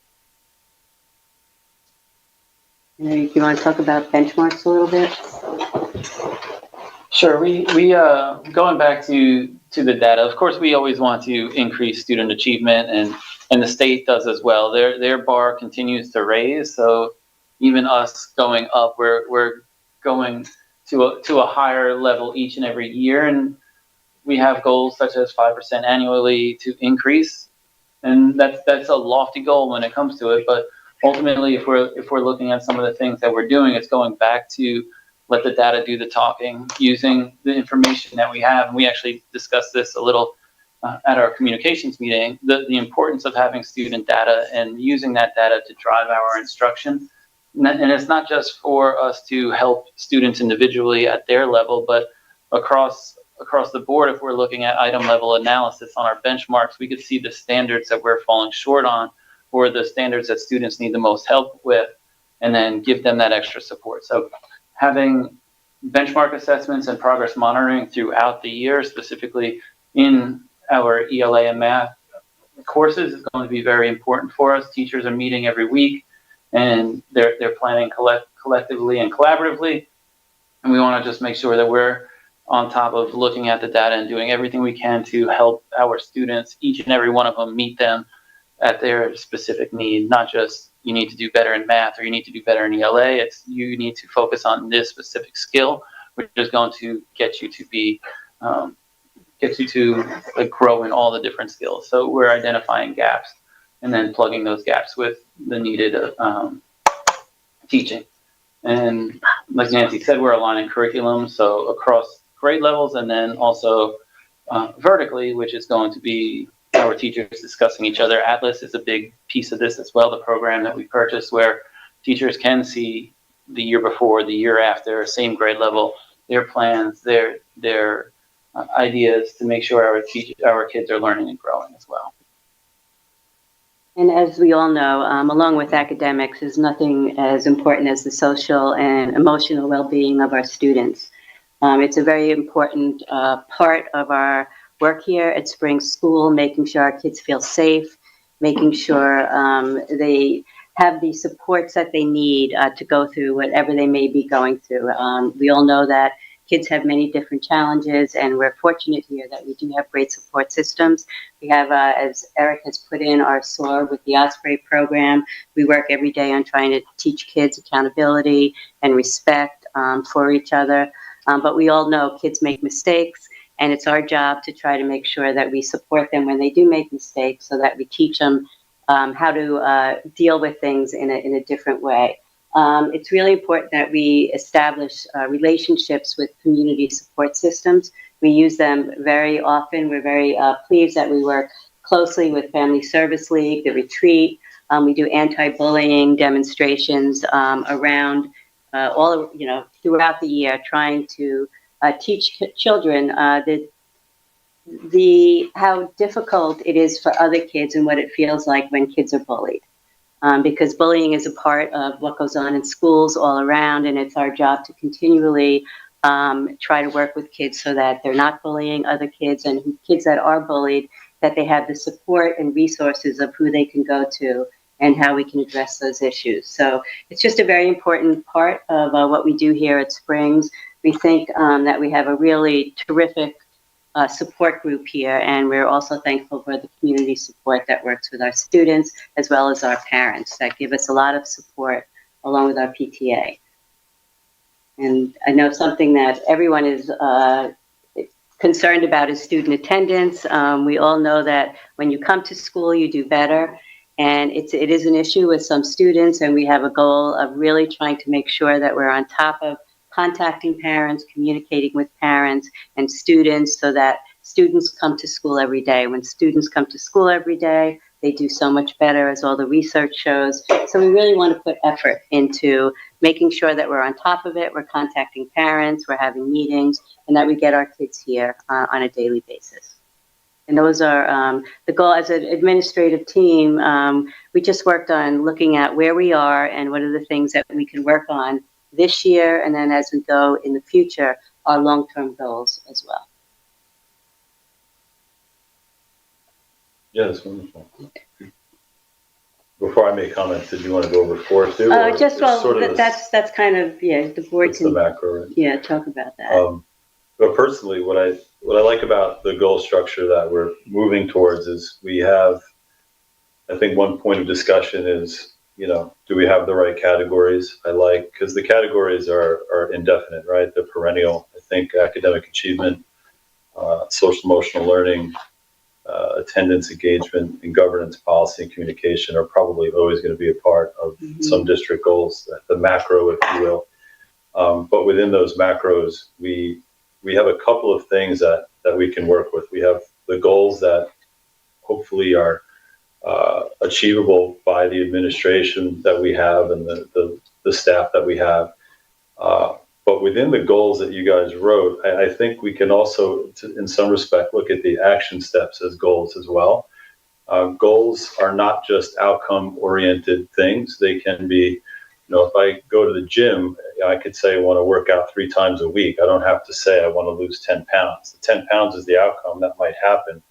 Do you want to talk about benchmarks a little bit? Sure. We going back to the data. Of course, we always want to increase student achievement, and the state does as well. Their bar continues to raise. So even us going up, we're going to a higher level each and every year, and we have goals such as 5% annually to increase, and that's a lofty goal when it comes to it. But ultimately, if we're looking at some of the things that we're doing, it's going back to let the data do the talking, using the information that we have. And we actually discussed this a little at our communications meeting, the importance of having student data and using that data to drive our instruction. And it's not just for us to help students individually at their level, but across the board. If we're looking at item level analysis on our benchmarks, we could see the standards that we're falling short on, or the standards that students need the most help with, and then give them that extra support. So having benchmark assessments and progress monitoring throughout the year, specifically in our ELA and math courses, is going to be very important for us. Teachers are meeting every week, and they're planning collectively and collaboratively. And we want to just make sure that we're on top of looking at the data and doing everything we can to help our students, each and every one of them, meet them at their specific need, not just you need to do better in math or you need to do better in ELA. It's you need to focus on this specific skill, which is going to get you to grow in all the different skills. So we're identifying gaps and then plugging those gaps with the needed teaching. And like Nancy said, we're aligning curriculum, so across grade levels, and then also vertically, which is going to be our teachers discussing each other. Atlas is a big piece of this as well, the program that we purchased, where teachers can see the year before, the year after, same grade level, their plans, their ideas to make sure our kids are learning and growing as well. And as we all know, along with academics, is nothing as important as the social and emotional well-being of our students. It's a very important part of our work here at Spring School, making sure our kids feel safe, making sure they have the supports that they need to go through whatever they may be going through. We all know that kids have many different challenges, and we're fortunate here that we do have great support systems. We have, as Eric has put in, our SOAR with the Osprey program. We work every day on trying to teach kids accountability and respect for each other. But we all know kids make mistakes, and it's our job to try to make sure that we support them when they do make mistakes, so that we teach them how to deal with things in a different way. It's really important that we establish relationships with community support systems. We use them very often. We're very pleased that we work closely with Family Service League, the Retreat. We do anti-bullying demonstrations around throughout the year, trying to teach children how difficult it is for other kids and what it feels like when kids are bullied. Because bullying is a part of what goes on in schools all around, and it's our job to continually try to work with kids so that they're not bullying other kids, and kids that are bullied, that they have the support and resources of who they can go to and how we can address those issues. So it's just a very important part of what we do here at Springs. We think that we have a really terrific support group here, and we're also thankful for the community support that works with our students as well as our parents that give us a lot of support along with our PTA. And I know something that everyone is concerned about is student attendance. We all know that when you come to school, you do better. And it is an issue with some students, and we have a goal of really trying to make sure that we're on top of contacting parents, communicating with parents and students so that students come to school every day. When students come to school every day, they do so much better, as all the research shows. So we really want to put effort into making sure that we're on top of it, we're contacting parents, we're having meetings, and that we get our kids here on a daily basis. And those are the goal. As an administrative team, we just worked on looking at where we are and what are the things that we can work on this year, and then as we go in the future, our long-term goals as well. Yeah, that's wonderful. Before I make comments, did you want to go over 4 too? That's kind of, the board can, the macro, right? Yeah, talk about that. But personally, what I like about the goal structure that we're moving towards is we have, I think one point of discussion is, do we have the right categories? Because the categories are indefinite, right? They're perennial. I think academic achievement, social emotional learning, attendance, engagement, and governance, policy, and communication are probably always going to be a part of some district goals, the macro, if you will. But within those macros, we have a couple of things that we can work with. We have the goals that hopefully are achievable by the administration that we have and the staff that we have. But within the goals that you guys wrote, I think we can also, in some respect, look at the action steps as goals as well. Goals are not just outcome-oriented things. They can be, if I go to the gym, I could say I want to work out 3 times a week. I don't have to say I want to lose 10 pounds. The 10 pounds is the outcome. That might happen.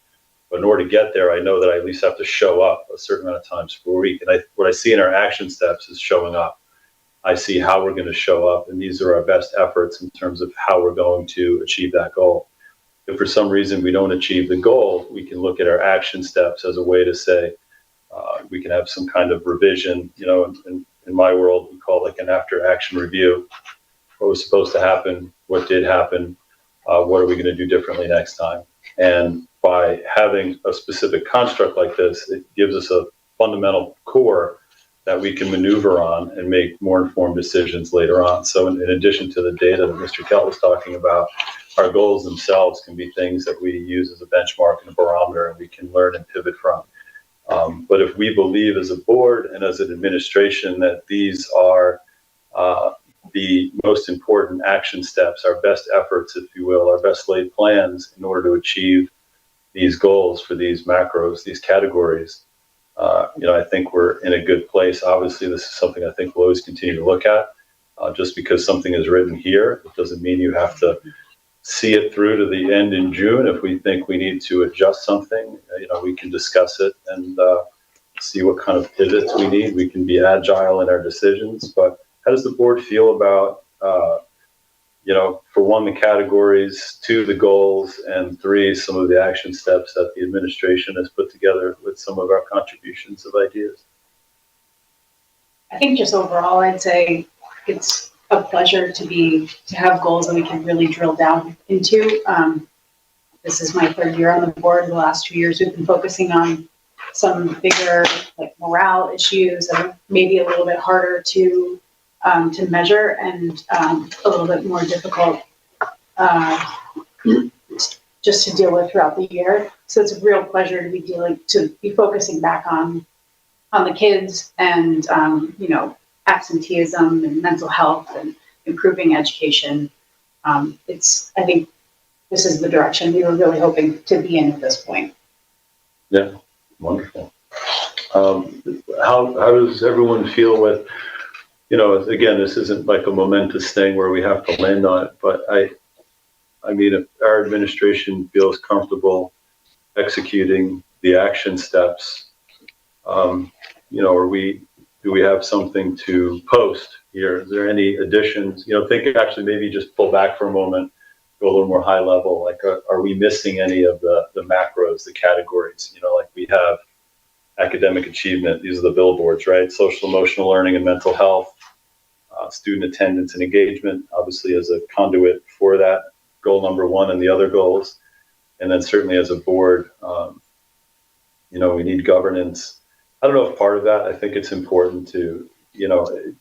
But in order to get there, I know that I at least have to show up a certain amount of times per week. And what I see in our action steps is showing up. I see how we're going to show up, and these are our best efforts in terms of how we're going to achieve that goal. If for some reason we don't achieve the goal, we can look at our action steps as a way to say we can have some kind of revision. In my world, we call it like an after-action review. What was supposed to happen? What did happen? What are we going to do differently next time? And by having a specific construct like this, it gives us a fundamental core that we can maneuver on and make more informed decisions later on. So in addition to the data that Mr. Kelt was talking about, our goals themselves can be things that we use as a benchmark and a barometer, and we can learn and pivot from. But if we believe as a board and as an administration that these are the most important action steps, our best efforts, if you will, our best laid plans in order to achieve these goals for these macros, these categories, I think we're in a good place. Obviously, this is something I think we'll always continue to look at. Just because something is written here, it doesn't mean you have to see it through to the end in June. If we think we need to adjust something, we can discuss it and see what kind of pivots we need. We can be agile in our decisions. But how does the board feel about, for 1, the categories, 2, the goals, and 3, some of the action steps that the administration has put together with some of our contributions of ideas? I think just overall, I'd say it's a pleasure to have goals that we can really drill down into. This is my 3rd year on the board. The last 2 years, we've been focusing on some bigger, like morale issues that are maybe a little bit harder to measure and a little bit more difficult just to deal with throughout the year. So it's a real pleasure to be focusing back on the kids and absenteeism and mental health and improving education. I think this is the direction we were really hoping to be in at this point. Yeah, wonderful. How does everyone feel with, again, this isn't like a momentous thing where we have to land on it, but I mean, if our administration feels comfortable executing the action steps, do we have something to post here? Is there any additions? Think actually maybe just pull back for a moment, go a little more high level. Like, are we missing any of the macros, the categories? Like we have academic achievement. These are the billboards, right? Social emotional learning and mental health, student attendance and engagement, obviously as a conduit for that goal number one and the other goals. And then certainly as a board, we need governance. I don't know if part of that, I think it's important to,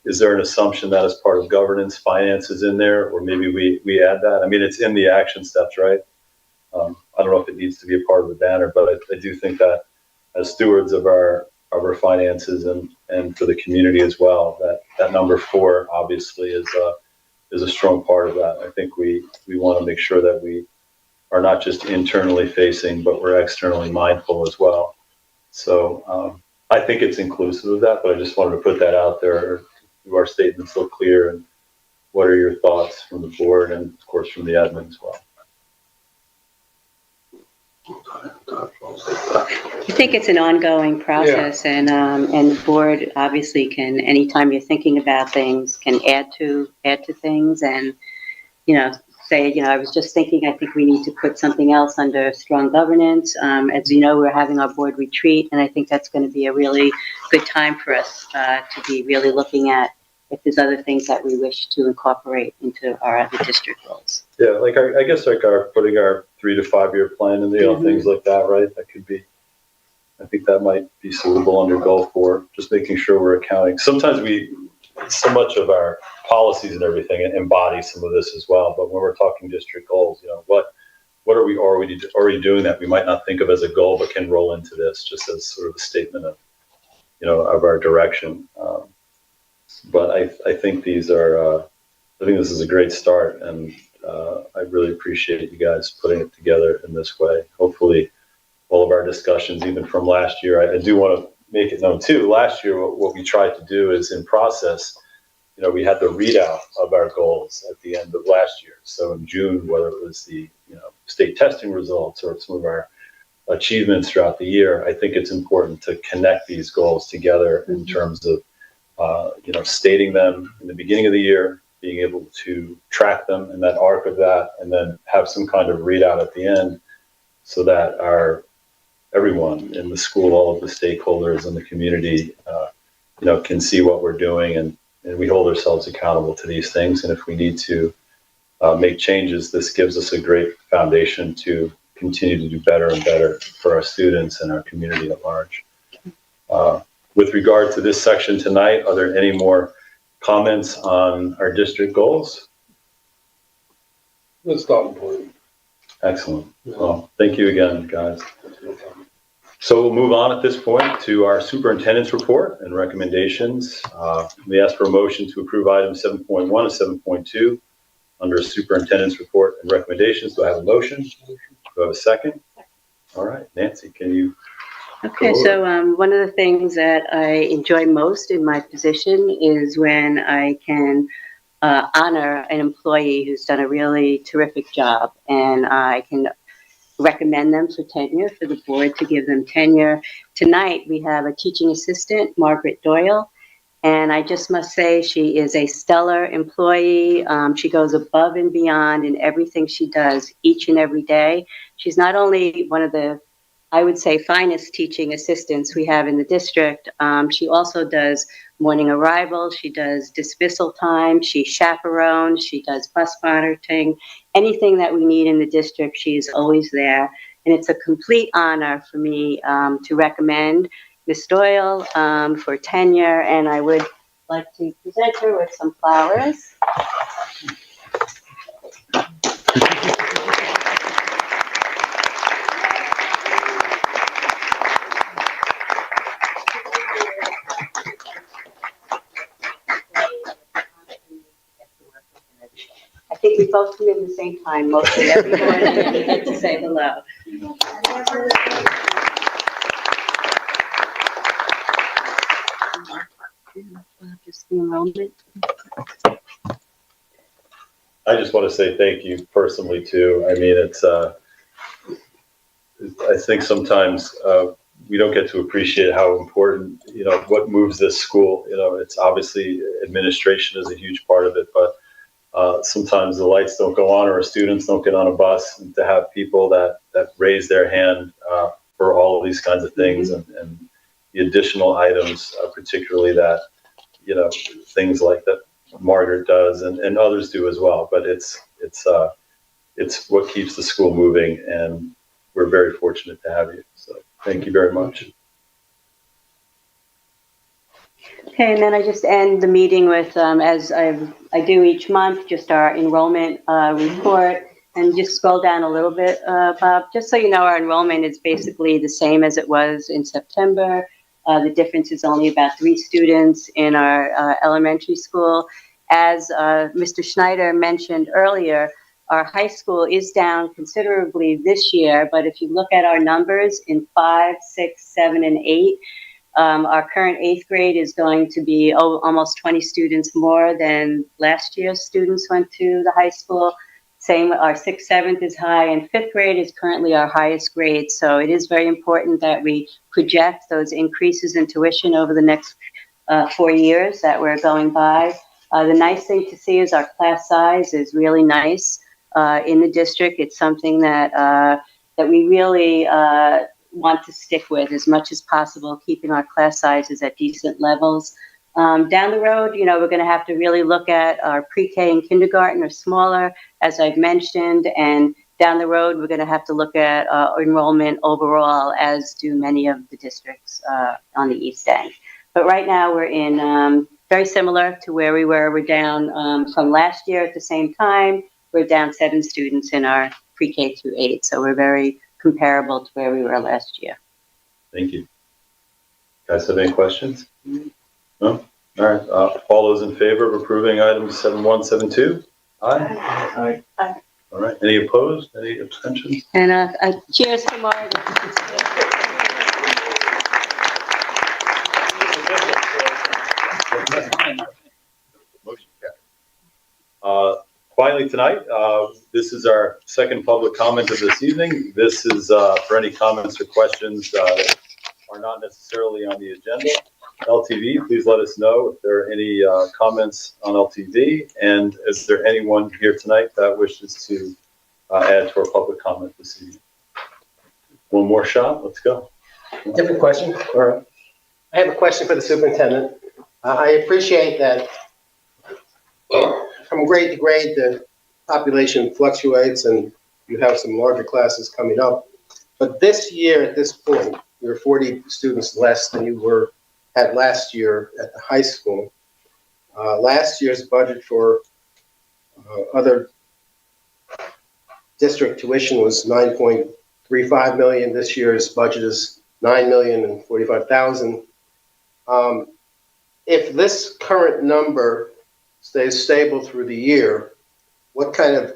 is there an assumption that as part of governance, finance is in there, or maybe we add that? I mean, it's in the action steps, right? I don't know if it needs to be a part of the banner, but I do think that as stewards of our finances and for the community as well, that number 4 obviously is a strong part of that. I think we want to make sure that we are not just internally facing, but we're externally mindful as well. So I think it's inclusive of that, but I just wanted to put that out there. Do our statements look clear, and what are your thoughts from the board and of course from the admin as well? I think it's an ongoing process, and the board obviously can, anytime you're thinking about things, can add to things, and say, I was just thinking, I think we need to put something else under strong governance. As you know, we're having our board retreat, and I think that's going to be a really good time for us to be really looking at if there's other things that we wish to incorporate into our other district goals. Yeah, like I guess putting our 3 to 5 year plan and things like that, right? That could be. I think that might be suitable under goal 4. Just making sure we're accounting. Sometimes so much of our policies and everything embody some of this as well. But when we're talking district goals, what are we already doing that we might not think of as a goal, but can roll into this just as sort of a statement of, of our direction. But I think these are. I think this is a great start, and I really appreciate you guys putting it together in this way. Hopefully, all of our discussions, even from last year, I do want to make it known too. Last year, what we tried to do is in process, we had the readout of our goals at the end of last year. So in June, whether it was the state testing results or some of our achievements throughout the year, I think it's important to connect these goals together in terms of stating them in the beginning of the year, being able to track them in that arc of that, and then have some kind of readout at the end, so that everyone in the school, all of the stakeholders in the community, can see what we're doing, and we hold ourselves accountable to these things. And if we need to make changes, this gives us a great foundation to continue to do better and better for our students and our community at large. With regard to this section tonight, are there any more comments on our district goals? That's not important. Excellent. Well, thank you again, guys. So we'll move on at this point to our superintendent's report and recommendations. We ask for a motion to approve items 7.1 and 7.2 under superintendent's report and recommendations. Do I have a motion? Do I have a second? All right, Nancy, can you? Okay, so one of the things that I enjoy most in my position is when I can honor an employee who's done a really terrific job, and I can recommend them for tenure, for the board to give them tenure. Tonight, we have a teaching assistant, Margaret Doyle, and I just must say she is a stellar employee. She goes above and beyond in everything she does each and every day. She's not only one of the, I would say, finest teaching assistants we have in the district. She also does morning arrivals, she does dismissal time, she chaperones, she does bus monitoring, anything that we need in the district, she's always there. And it's a complete honor for me to recommend Ms. Doyle for tenure, and I would like to present her with some flowers. both come in the same time, mostly every morning, and we get to say hello. Just the enrollment. I just want to say thank you personally too. I mean, it's, I think sometimes we don't get to appreciate how important, you know, what moves this school. You know, it's obviously administration is a huge part of it, but sometimes the lights don't go on or our students don't get on a bus, and to have people that raise their hand for all of these kinds of things and the additional items, particularly that, you know, things like that Margaret does and others do as well. But it's what keeps the school moving, and we're very fortunate to have you. So thank you very much. Okay, and then I just end the meeting with, as I do each month, just our enrollment report. And just scroll down a little bit, Bob, just so you know, our enrollment is basically the same as it was in September. The difference is only about 3 students in our elementary school. As Mr. Schneider mentioned earlier, our high school is down considerably this year, but if you look at our numbers in 5, 6, 7, and 8, our current 8th grade is going to be almost 20 students more than last year's students went to the high school. Same, our 6th, 7th is high, and 5th grade is currently our highest grade. So it is very important that we project those increases in tuition over the next 4 years that we're going by. The nice thing to see is our class size is really nice in the district. It's something that that we really want to stick with as much as possible, keeping our class sizes at decent levels. Down the road, you know, we're going to have to really look at our pre-K and kindergarten are smaller, as I've mentioned, and down the road, we're going to have to look at enrollment overall, as do many of the districts on the East End. But right now, we're in very similar to where we were. We're down from last year at the same time. We're down 7 students in our pre-K through 8, so we're very comparable to where we were last year. Thank you. Guys have any questions? No? All right. All those in favor of approving items 7172? Aye. Aye. All right. Any opposed? Any abstentions? And cheers to Margaret. Motion carried. Finally tonight, this is our second public comment of this evening. This is for any comments or questions that are not necessarily on the agenda. LTV, please let us know if there are any comments on LTV, and is there anyone here tonight that wishes to add to our public comment this evening? One more shot, let's go. Different question. All right. I have a question for the superintendent. I appreciate that from grade to grade, the population fluctuates and you have some larger classes coming up. But this year, at this point, you're 40 students less than you had last year at the high school. Last year's budget for other district tuition was $9.35 million. This year's budget is $9,045,000. If this current number stays stable through the year, what kind of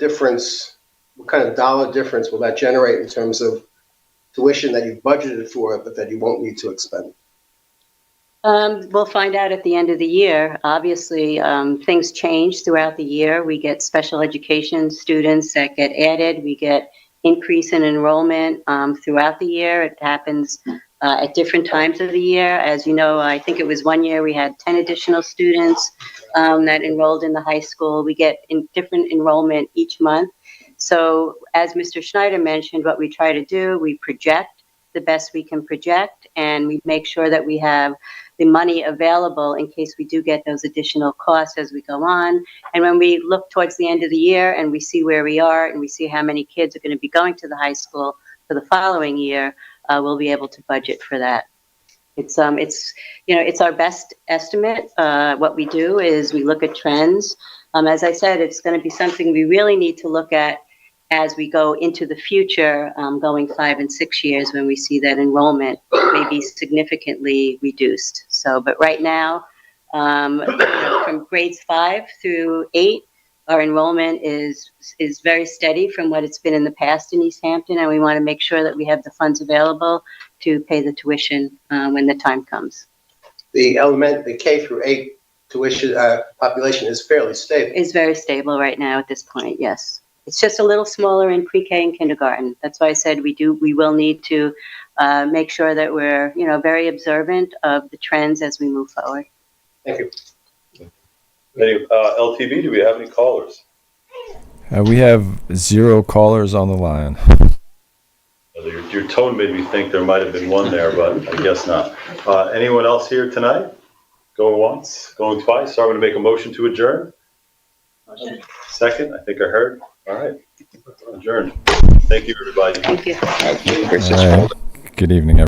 dollar difference will that generate in terms of tuition that you've budgeted for, but that you won't need to expend? We'll find out at the end of the year. Obviously, things change throughout the year. We get special education students that get added. We get increase in enrollment throughout the year. It happens at different times of the year. As you know, I think it was one year we had 10 additional students that enrolled in the high school. We get different enrollment each month. So as Mr. Schneider mentioned, what we try to do, we project the best we can project, and we make sure that we have the money available in case we do get those additional costs as we go on. And when we look towards the end of the year and we see where we are and we see how many kids are going to be going to the high school for the following year, we'll be able to budget for that. It's our best estimate. What we do is we look at trends. As I said, it's going to be something we really need to look at as we go into the future, going 5 and 6 years, when we see that enrollment may be significantly reduced. So, but right now, from grades 5 through 8, Our enrollment is very steady from what it's been in the past in East Hampton, and we want to make sure that we have the funds available to pay the tuition when the time comes. The K through 8 tuition population is fairly stable. It's very stable right now at this point, yes. It's just a little smaller in pre-K and kindergarten. That's why I said we will need to make sure that we're, very observant of the trends as we move forward. Thank you. LTV, do we have any callers? We have 0 callers on the line. Your tone made me think there might have been one there, but I guess not. Anyone else here tonight? Going once, going twice. So I'm going to make a motion to adjourn. Second, I think I heard. All right, adjourned. Thank you, everybody. Thank you. All right. Good evening, everyone.